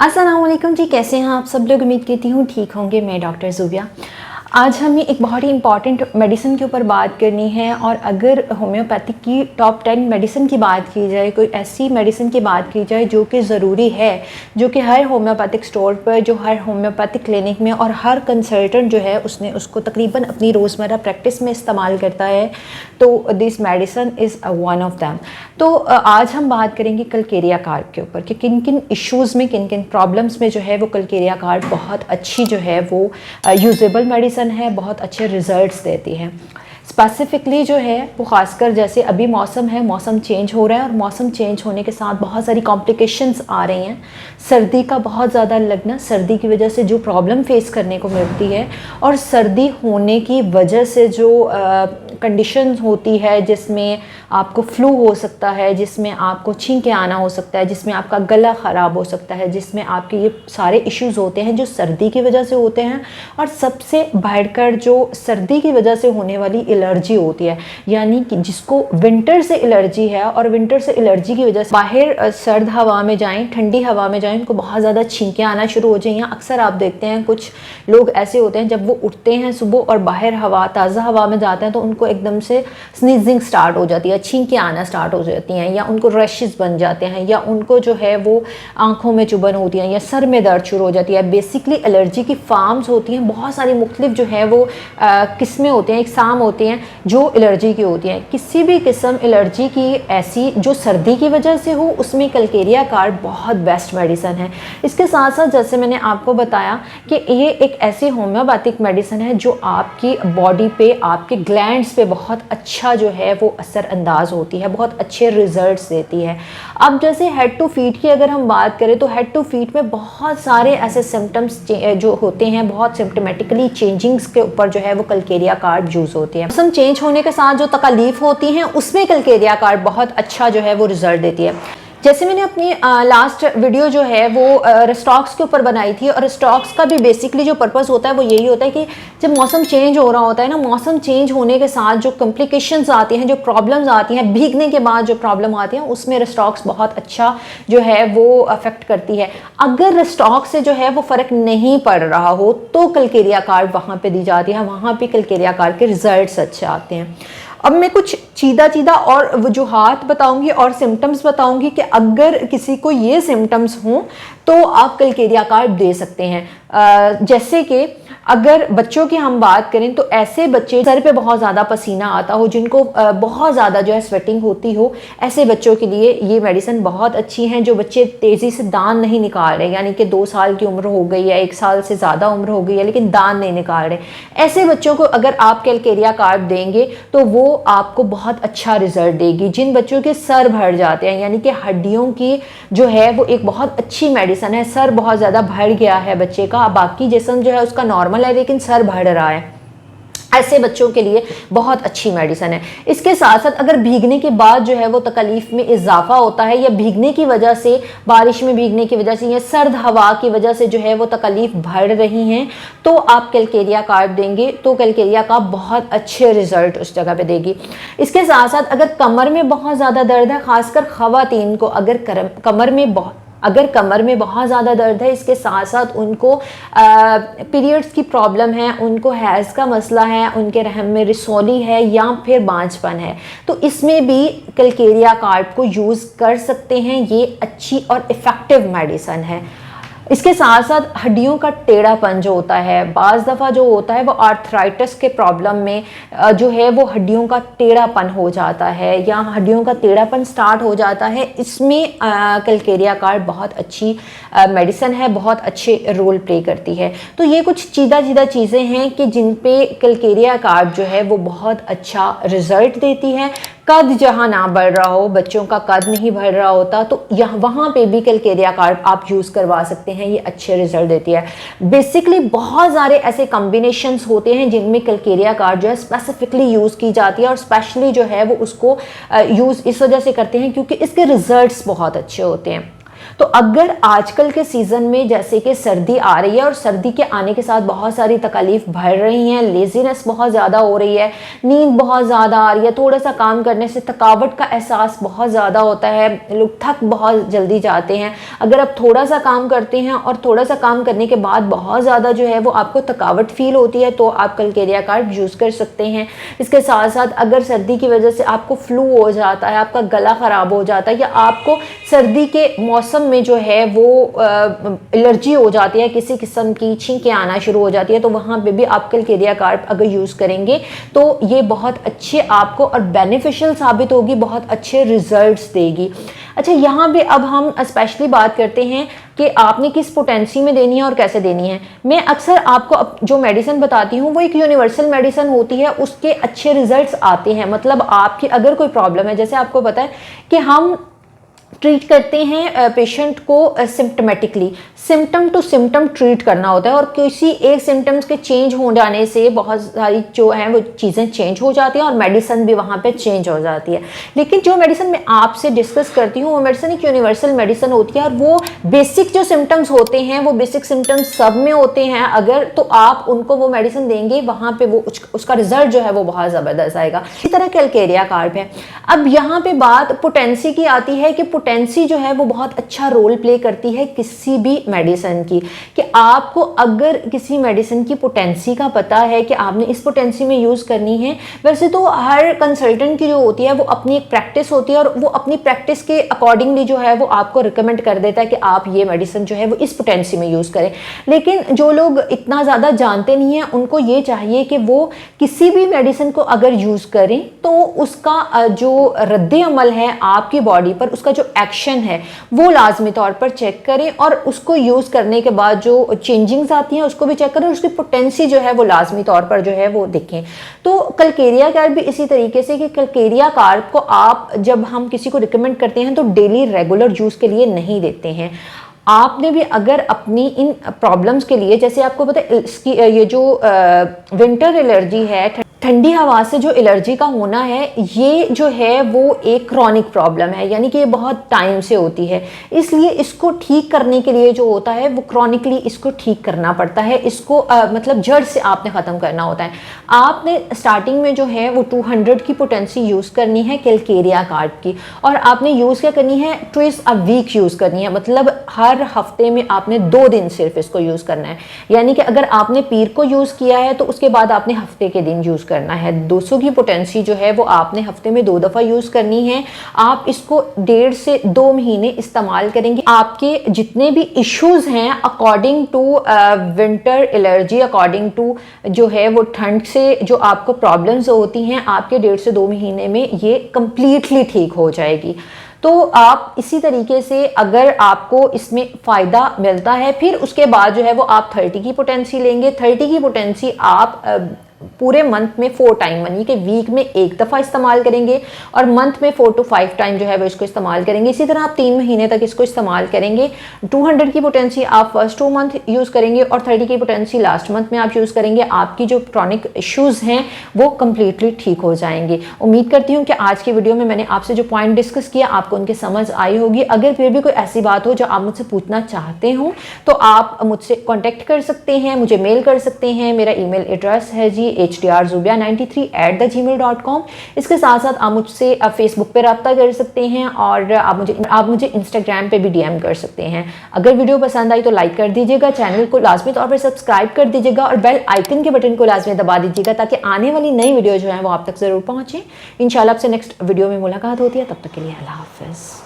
अस्सलाम वालेकुम जी, कैसे हैं आप सब लोग। उम्मीद करती हूँ ठीक होंगे। मैं डॉक्टर ज़ुबिया। आज हमें एक बहुत ही इंपॉर्टेंट मेडिसिन के ऊपर बात करनी है। और अगर होम्योपैथिक की टॉप 10 मेडिसिन की बात की जाए, कोई ऐसी मेडिसिन की बात की जाए जो कि ज़रूरी है, जो कि हर होम्योपैथिक स्टोर पर, जो हर होम्योपैथिक क्लिनिक में और हर कंसल्टेंट जो है उसने उसको तकरीबन अपनी रोज़मर्रा प्रैक्टिस में इस्तेमाल करता है, तो this medicine is one of them. तो आज हम बात करेंगे कलकेरिया कार्ब के ऊपर कि किन किन इश्यूज़ में, किन किन प्रॉब्लम्स में जो है वो कलकेरिया कार्ब बहुत अच्छी जो है वो यूजेबल मेडिसिन है, बहुत अच्छे रिजल्ट्स देती है। स्पेसिफिकली जो है वो ख़ासकर जैसे अभी मौसम है, मौसम चेंज हो रहा है और मौसम चेंज होने के साथ बहुत सारी कॉम्प्लिकेशंस आ रही हैं। सर्दी का बहुत ज़्यादा लगना, सर्दी की वजह से जो प्रॉब्लम फेस करने को मिलती है, और सर्दी होने की वजह से जो कंडीशंस होती है जिसमें आपको फ्लू हो सकता है, जिसमें आपको छींके आना हो सकता है, जिसमें आपका गला ख़राब हो सकता है, जिसमें आपके ये सारे इश्यूज़ होते हैं जो सर्दी की वजह से होते हैं। और सबसे बढ़कर जो सर्दी की वजह से होने वाली एलर्जी होती है, यानी कि जिसको विंटर से एलर्जी है, और विंटर से एलर्जी की वजह से बाहर सर्द हवा में जाएं, ठंडी हवा में जाएं, उनको बहुत ज़्यादा छींके आना शुरू हो जाएं। अक्सर आप देखते हैं कुछ लोग ऐसे होते हैं, जब वो उठते हैं सुबह और बाहर हवा, ताज़ा हवा में जाते हैं, तो उनको एकदम से स्नीजिंग स्टार्ट हो जाती है, छींके आना स्टार्ट हो जाती हैं, या उनको रैशेस बन जाते हैं, या उनको जो है वो आँखों में चुभन होती है, या सर में दर्द शुरू हो जाती है। बेसिकली एलर्जी की फार्म्स होती हैं, बहुत सारी मुख्तलिफ जो है वो किस्में होते हैं, इकसाम होते हैं जो एलर्जी की होती हैं। किसी भी किस्म एलर्जी की ऐसी जो सर्दी की वजह से हो, उसमें कलकेरिया कार्ब बहुत बेस्ट मेडिसिन है। इसके साथ साथ जैसे मैंने आपको बताया कि ये एक ऐसी होम्योपैथिक मेडिसिन है जो आपकी बॉडी पे, आपके ग्लैंड्स पे बहुत अच्छा जो है वो असर अंदाज होती है, बहुत अच्छे रिजल्ट्स देती है। अब जैसे हेड टू फीट की अगर हम बात करें, तो हेड टू फीट में बहुत सारे ऐसे सिम्टम्स जो होते हैं, बहुत सिम्टमेटिकली चेंजिंग्स के ऊपर जो है वो कलकेरिया कार्ब यूज़ होती है। मौसम चेंज होने के साथ जो तकलीफ होती हैं, उसमें कलकेरिया कार्ब बहुत अच्छा जो है वो रिजल्ट देती है। जैसे मैंने अपनी लास्ट वीडियो जो है वो रेस्टॉक्स के ऊपर बनाई थी, और रेस्टॉक्स का भी बेसिकली जो पर्पस होता है वो यही होता है कि जब मौसम चेंज हो रहा होता है ना, मौसम चेंज होने के साथ जो कॉम्प्लिकेशंस आती हैं, जो प्रॉब्लम्स आती हैं, भीगने के बाद जो प्रॉब्लम आती है, उसमें रेस्टॉक्स बहुत अच्छा जो है वो अफेक्ट करती है। अगर रेस्टॉक्स से जो है वो फ़र्क नहीं पड़ रहा हो, तो कलकेरिया कार्ब वहाँ पर दी जाती है, वहाँ पर कलकेरिया कार्ब के रिजल्ट्स अच्छे आते हैं। अब मैं कुछ चीदा और वजूहात बताऊंगी और सिम्टम्स बताऊंगी कि अगर किसी को ये सिम्टम्स हों तो आप कलकेरिया कार्ब दे सकते हैं। जैसे कि अगर बच्चों की हम बात करें, तो ऐसे बच्चे सर पे बहुत ज़्यादा पसीना आता हो, जिनको बहुत ज़्यादा जो है स्वेटिंग होती हो, ऐसे बच्चों के लिए ये मेडिसिन बहुत अच्छी हैं। जो बच्चे तेज़ी से दांत नहीं निकाल रहे, यानी कि 2 साल की उम्र हो गई है, 1 साल से ज़्यादा उम्र हो गई है, लेकिन दांत नहीं निकाल रहे, ऐसे बच्चों को अगर आप कलकेरिया कार्ब देंगे तो वो आपको बहुत अच्छा रिजल्ट देगी। जिन बच्चों के सर भर जाते हैं, यानी कि हड्डियों की जो है वो एक बहुत अच्छी मेडिसिन है, सर बहुत ज़्यादा भर गया है बच्चे का, बाकी जिस्म जो है उसका नॉर्मल है लेकिन सर बढ़ रहा है, ऐसे बच्चों के लिए बहुत अच्छी मेडिसिन है। इसके साथ साथ अगर भीगने के बाद जो है वो तकलीफ में इजाफा होता है, या भीगने की वजह से, बारिश में भीगने की वजह से, या सर्द हवा की वजह से जो है वो तकलीफ बढ़ रही हैं, तो आप कलकेरिया कार्ब देंगे तो कलकेरिया का बहुत अच्छे रिजल्ट उस जगह पे देगी। इसके साथ साथ अगर कमर में बहुत ज़्यादा दर्द है, खासकर ख़वातीन को, अगर कमर में बहुत ज़्यादा दर्द है, इसके साथ साथ उनको पीरियड्स की प्रॉब्लम है, उनको हैज़ का मसला है, उनके रहम में रिसोली है, या फिर बांझपन है, तो इसमें भी कलकेरिया कार्ब को यूज़ कर सकते हैं। ये अच्छी और इफ़ेक्टिव मेडिसिन है। इसके साथ साथ हड्डियों का टेढ़ापन जो होता है, बाज़ दफ़ा जो होता है वो आर्थराइटिस के प्रॉब्लम में जो है वो हड्डियों का टेढ़ापन हो जाता है, या हड्डियों का टेढ़ापन स्टार्ट हो जाता है, इसमें कलकेरिया कार्ब बहुत अच्छी मेडिसिन है, बहुत अच्छे रोल प्ले करती है। तो ये कुछ चीज़ें हैं कि जिन पे कलकेरिया कार्ब जो है वो बहुत अच्छा रिजल्ट देती है। कद जहाँ ना बढ़ रहा हो, बच्चों का कद नहीं बढ़ रहा होता, तो यहाँ वहाँ पे भी कलकेरिया कार्ब आप यूज़ करवा सकते हैं, ये अच्छे रिजल्ट देती है। बेसिकली बहुत सारे ऐसे कॉम्बिनेशंस होते हैं जिनमें कलकेरिया कार्ब जो है स्पेसिफिकली यूज़ की जाती है, और स्पेशली जो है वो उसको यूज़ इस वजह से करते हैं क्योंकि इसके रिजल्ट्स बहुत अच्छे होते हैं। तो अगर आजकल के सीज़न में जैसे कि सर्दी आ रही है और सर्दी के आने के साथ बहुत सारी तकलीफ बढ़ रही हैं, लेजीनेस बहुत ज़्यादा हो रही है, नींद बहुत ज़्यादा आ रही है, थोड़ा सा काम करने से थकावट का एहसास बहुत ज़्यादा होता है, लोग थक बहुत जल्दी जाते हैं। अगर आप थोड़ा सा काम करते हैं और थोड़ा सा काम करने के बाद बहुत ज़्यादा जो है वो आपको थकावट फील होती है तो आप कलकेरिया कार्ब यूज़ कर सकते हैं। इसके साथ साथ अगर सर्दी की वजह से आपको फ्लू हो जाता है, आपका गला ख़राब हो जाता है या आपको सर्दी के मौसम में जो है वो एलर्जी हो जाती है, किसी किस्म की छींकें आना शुरू हो जाती है, तो वहाँ पे भी आप कलकेरिया कार्ब अगर यूज़ करेंगे तो ये बहुत अच्छे आपको और बेनिफिशियल साबित होगी, बहुत अच्छे रिजल्ट्स देगी। अच्छा, यहाँ पे अब हम स्पेशली बात करते हैं कि आपने किस पोटेंसी में देनी है और कैसे देनी है। मैं अक्सर आपको जो मेडिसिन बताती हूँ वो एक यूनिवर्सल मेडिसिन होती है, उसके अच्छे रिजल्ट्स आते हैं। मतलब आपकी अगर कोई प्रॉब्लम है, जैसे आपको पता है कि हम ट्रीट करते हैं पेशेंट को सिम्टमेटिकली, सिम्टम टू सिम्टम ट्रीट करना होता है और किसी एक सिम्टम्स के चेंज हो जाने से बहुत सारी जो हैं वो चीज़ें चेंज हो जाती हैं और मेडिसिन भी वहाँ पे चेंज हो जाती है। लेकिन जो मेडिसिन मैं आपसे डिस्कस करती हूँ वो मेडिसिन एक यूनिवर्सल मेडिसिन होती है और वो बेसिक जो सिम्टम्स होते हैं वो बेसिक सिम्टम्स सब में होते हैं। अगर तो आप उनको वो मेडिसिन देंगे वहाँ पे वो उसका रिजल्ट जो है वो बहुत ज़बरदस्त आएगा। इसी तरह कलकेरिया कार्ब है। अब यहाँ पे बात पोटेंसी की आती है कि पोटेंसी जो है वो बहुत अच्छा रोल प्ले करती है किसी भी मेडिसिन की, कि आपको अगर किसी मेडिसिन की पोटेंसी का पता है कि आपने इस पोटेंसी में यूज़ करनी है। वैसे तो हर कंसल्टेंट की जो होती है वो अपनी एक प्रैक्टिस होती है और वो अपनी प्रैक्टिस के अकॉर्डिंगली जो है वो आपको रिकमेंड कर देता है कि आप ये मेडिसिन जो है वो इस पोटेंसी में यूज़ करें। लेकिन जो लोग इतना ज़्यादा जानते नहीं हैं उनको ये चाहिए कि वो किसी भी मेडिसिन को अगर यूज़ करें तो उसका जो रद्द अमल है आपकी बॉडी पर, उसका जो एक्शन है वो लाजमी तौर पर चेक करें और उसको यूज़ करने के बाद जो चेंजिंग्स आती हैं उसको भी चेक करें और उसकी पोटेंसी जो है वो लाजमी तौर पर जो है वो देखें। तो कलकेरिया कार्ब भी इसी तरीके से कि कलकेरिया कार्ब को आप जब हम किसी को रिकमेंड करते हैं तो डेली रेगुलर यूज़ के लिए नहीं देते हैं। आपने भी अगर अपनी इन प्रॉब्लम्स के लिए, जैसे आपको पता है इसकी ये जो विंटर एलर्जी है, ठंडी हवा से जो एलर्जी का होना है, ये जो है वो एक क्रॉनिक प्रॉब्लम है, यानी कि ये बहुत टाइम से होती है। इसलिए इसको ठीक करने के लिए जो होता है वो क्रॉनिकली इसको ठीक करना पड़ता है। इसको मतलब जड़ से आपने ख़त्म करना होता है। आपने स्टार्टिंग में जो है वो 200 की पोटेंसी यूज़ करनी है कलकेरिया कार्ब की, और आपने यूज़ क्या करनी है, ट्विस अ वीक यूज़ करनी है। मतलब हर हफ्ते में आपने 2 दिन सिर्फ इसको यूज़ करना है। यानी कि अगर आपने पीर को यूज़ किया है तो उसके बाद आपने हफ्ते के दिन यूज़ करना है। 200 की पोटेंसी जो है वो आपने हफ्ते में 2 दफ़ा यूज़ करनी है। आप इसको 1.5 से 2 महीने इस्तेमाल करेंगे। आपके जितने भी इश्यूज़ हैं according to winter allergy, according to जो है वो ठंड से जो आपको प्रॉब्लम्स होती हैं, आपके 1.5 से 2 महीने में ये कम्प्लीटली ठीक हो जाएगी। तो आप इसी तरीके से अगर आपको इसमें फ़ायदा मिलता है, फिर उसके बाद जो है वो आप 30 की पोटेंसी लेंगे। 30 की पोटेंसी आप पूरे मंथ में 4 टाइम, यानी कि वीक में 1 दफ़ा इस्तेमाल करेंगे और मंथ में 4 to 5 टाइम जो है वो इसको इस्तेमाल करेंगे। इसी तरह आप 3 महीने तक इसको इस्तेमाल करेंगे। 200 की पोटेंसी आप फर्स्ट 2 मंथ यूज़ करेंगे और 30 की पोटेंसी लास्ट मंथ में आप यूज़ करेंगे। आपकी जो क्रॉनिक इश्यूज़ हैं वो कम्प्लीटली ठीक हो जाएंगे। उम्मीद करती हूँ कि आज की वीडियो में मैंने आपसे जो पॉइंट डिस्कस किया आपको उनकी समझ आई होगी। अगर फिर भी कोई ऐसी बात हो जो आप मुझसे पूछना चाहते हो तो आप मुझसे कॉन्टेक्ट कर सकते हैं, मुझे मेल कर सकते हैं। मेरा ईमेल एड्रेस है जी hdrzubia93@gmail.com। इसके साथ साथ आप मुझसे फेसबुक पे रब्ता कर सकते हैं और आप मुझे इंस्टाग्राम पे भी डीएम कर सकते हैं। अगर वीडियो पसंद आई तो लाइक कर दीजिएगा, चैनल को लाजमी तौर पर सब्सक्राइब कर दीजिएगा और बेल आइकन के बटन को लाजमी दबा दीजिएगा ताकि आने वाली नई वीडियो जो है वो आप तक ज़रूर पहुँचे। इंशाल्लाह आपसे नेक्स्ट वीडियो में मुलाकात होती है, तब तक के लिए अल्लाह हाफ़िज़।